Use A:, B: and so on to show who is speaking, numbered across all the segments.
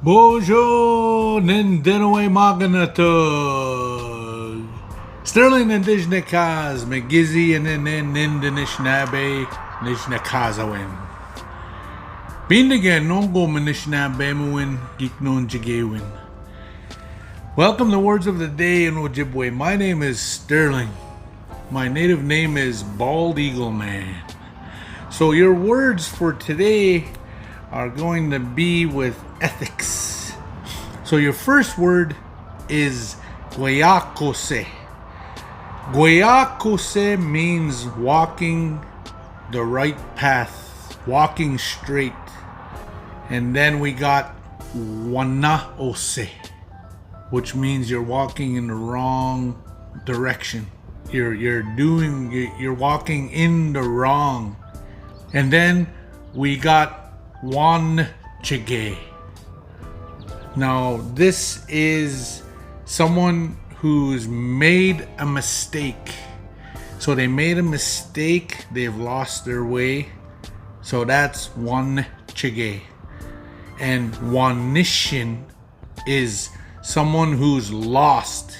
A: Bojo Nindenaway Maganatug. Sterling and Dishnikaz, McGizzy and Nindinishnabe, Nishnakazawin. Bindigan Nongo Manishnabemuin, Giknon Jigewin. Welcome to Words of the Day in Ojibwe. My name is Sterling. My native name is Bald Eagle Man. So your words for today are going to be with ethics. So your first word is Gwayakose. Gwayakose means walking the right path, walking straight. And then we got Wanaose, which means you're walking in the wrong direction. You're walking in the wrong. And then we got Wan Chige. Now this is someone who's made a mistake. So they made a mistake, they've lost their way. So that's Wan Chige. And Wanishin is someone who's lost.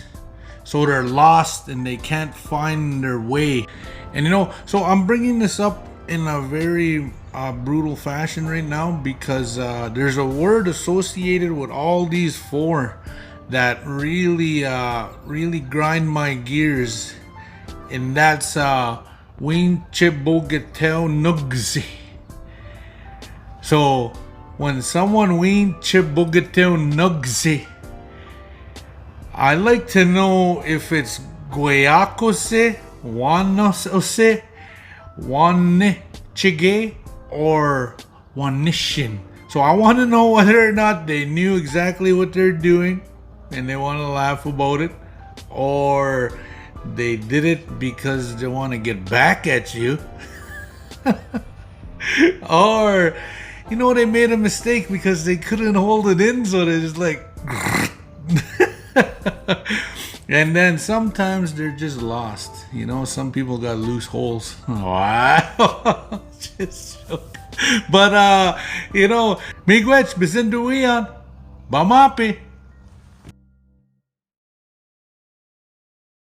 A: So they're lost and they can't find their way. And so I'm bringing this up in a very brutal fashion right now because there's a word associated with all these four that really grind my gears, and that's Winchibogatel Nugzi. So when someone Winchibogatel Nugzi, I like to know if it's Gwayakose, Wanosose, Chige, or Wanishin. So I want to know whether or not they knew exactly what they're doing and they want to laugh about it, or they did it because they want to get back at you, or they made a mistake because they couldn't hold it in, so they're just like and then sometimes they're just lost. Some people got loose holes. Wow. Just joke. But miigwech bisinduian bamapi.